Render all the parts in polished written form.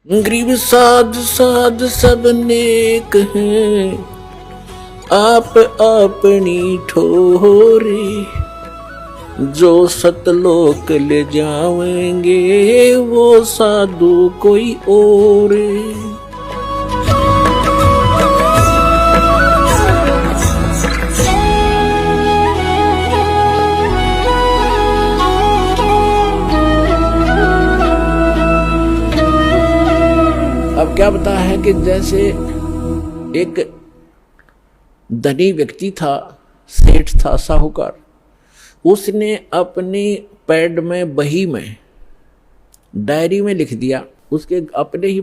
गरीब साध साध सब नेक हैं, आप अपनी ठोरे। जो सतलोक ले जावेंगे वो साधु कोई और। अब क्या बता है कि जैसे एक धनी व्यक्ति था, सेठ था, साहूकार। उसने अपनी पैड में, बही में, डायरी में लिख दिया। उसके अपने ही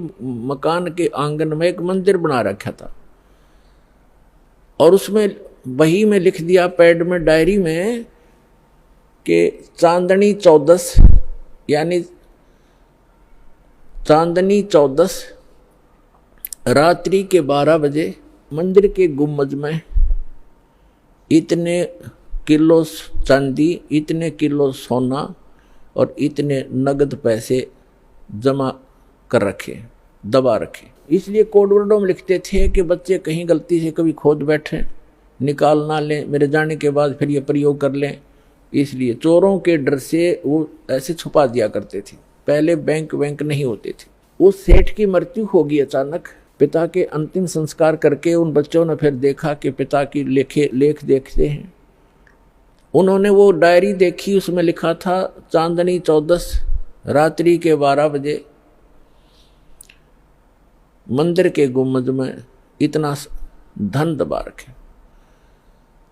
मकान के आंगन में एक मंदिर बना रखा था और उसमें बही में लिख दिया, पैड में, डायरी में, कि चांदनी 14, यानी चांदनी 14 रात्रि के 12 बजे मंदिर के गुम्बद में इतने किलो चांदी, इतने किलो सोना और इतने नगद पैसे जमा कर रखे, दबा रखे। इसलिए कोड वर्डों में लिखते थे कि बच्चे कहीं गलती से कभी खोद बैठे, निकाल ना लें, मेरे जाने के बाद फिर ये प्रयोग कर लें। इसलिए चोरों के डर से वो ऐसे छुपा दिया करते थे। पहले बैंक नहीं होते थे। उस सेठ की मृत्यु होगी अचानक। पिता के अंतिम संस्कार करके उन बच्चों ने फिर देखा कि पिता की लेख देखते हैं। उन्होंने वो डायरी देखी, उसमें लिखा था चांदनी 14 रात्रि के 12 बजे मंदिर के गुम्बद में इतना धन दबा रखे।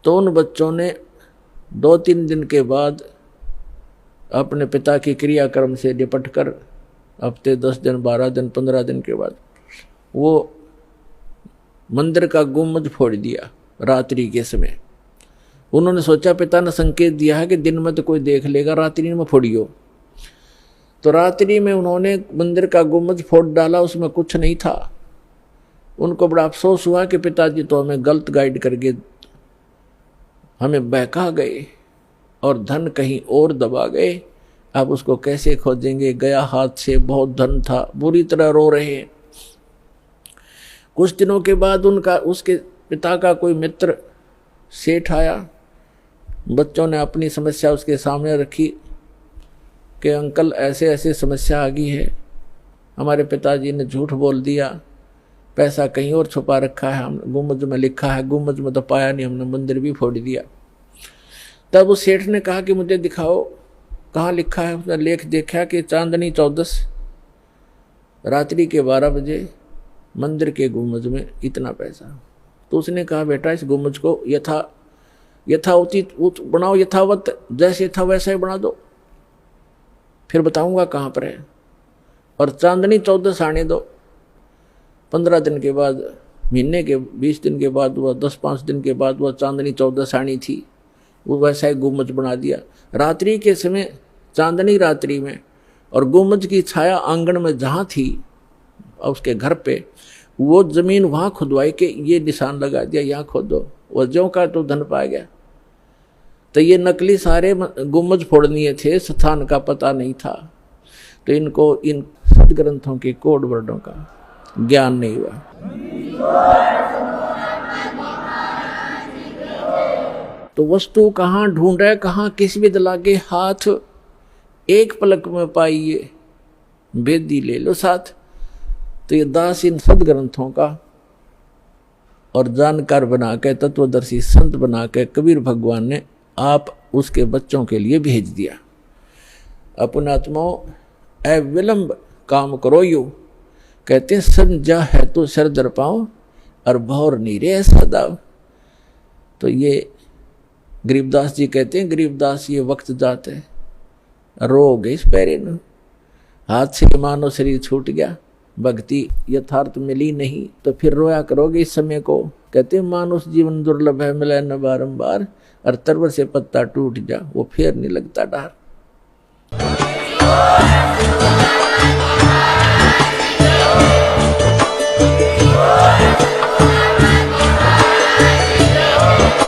तो उन बच्चों ने 2-3 दिन के बाद अपने पिता की क्रियाक्रम से निपट कर हफ्ते 10 दिन, 12 दिन, 15 दिन के बाद वो मंदिर का गुम्बद फोड़ दिया रात्रि के समय। उन्होंने सोचा, पिता ने संकेत दिया है कि दिन में तो कोई देख लेगा, रात्रि में फोड़ियो। तो रात्रि में उन्होंने मंदिर का गुम्बद फोड़ डाला, उसमें कुछ नहीं था। उनको बड़ा अफसोस हुआ कि पिताजी तो हमें गलत गाइड करके हमें बहका गए और धन कहीं और दबा गए। अब उसको कैसे खोजेंगे, गया हाथ से, बहुत धन था। बुरी तरह रो रहे हैं। कुछ दिनों के बाद उसके पिता का कोई मित्र सेठ आया। बच्चों ने अपनी समस्या उसके सामने रखी कि अंकल ऐसे ऐसे समस्या आ गई है, हमारे पिताजी ने झूठ बोल दिया, पैसा कहीं और छुपा रखा है, हम गुम्बद में लिखा है, गुम्बद में तो पाया नहीं, हमने मंदिर भी फोड़ दिया। तब उस सेठ ने कहा कि मुझे दिखाओ कहाँ लिखा है। उसने लेख देखा कि चांदनी 14 रात्रि के 12 बजे मंदिर के गुम्बद में इतना पैसा। तो उसने कहा, बेटा इस गुम्बद को यथाउचित बनाओ, यथावत जैसे था वैसा ही बना दो, फिर बताऊंगा कहाँ पर है। और चांदनी 14 आने दो। 15 दिन के बाद, महीने के 20 दिन के बाद, वह 10-5 दिन के बाद वह चांदनी 14 आनी थी। वो वैसा ही गुम्बद बना दिया। रात्रि के समय, चांदनी रात्रि में, और गुम्बद की छाया आंगन में जहाँ थी उसके घर पे, वो जमीन वहाँ खुदवाई के ये निशान लगा दिया, यहाँ खोदो। वो ज्यों का तो धन पा गया। तो ये नकली सारे गुम्बद फोड़नीय थे, स्थान का पता नहीं था। तो इनको इन सदग्रंथों के कोड वर्डों का ज्ञान नहीं हुआ। तो वस्तु कहाँ ढूंढे, कहाँ किस विद लागे हाथ, एक पलक में पाइए बेदी ले लो साथ। तो ये दास इन सदग्रंथों का और जानकार बना के, तत्वदर्शी संत बना के कबीर भगवान ने आप उसके बच्चों के लिए भेज दिया। अपनात्माओं अविलंब काम करो यू, कहते हैं समझा है तो सर दर पाओ और भौर नीरे ऐसा दाव। तो ये गरीबदास जी कहते हैं, गरीबदास ये वक्त जाते रो गए इस पैरे न, हाथ से मानो शरीर छूट गया, भक्ति यथार्थ मिली नहीं, तो फिर रोया करोगे इस समय को। कहते हैं मानुष जीवन दुर्लभ है, मिले न बारंबार, और तरवर से पत्ता टूट जा वो फिर नहीं लगता डार।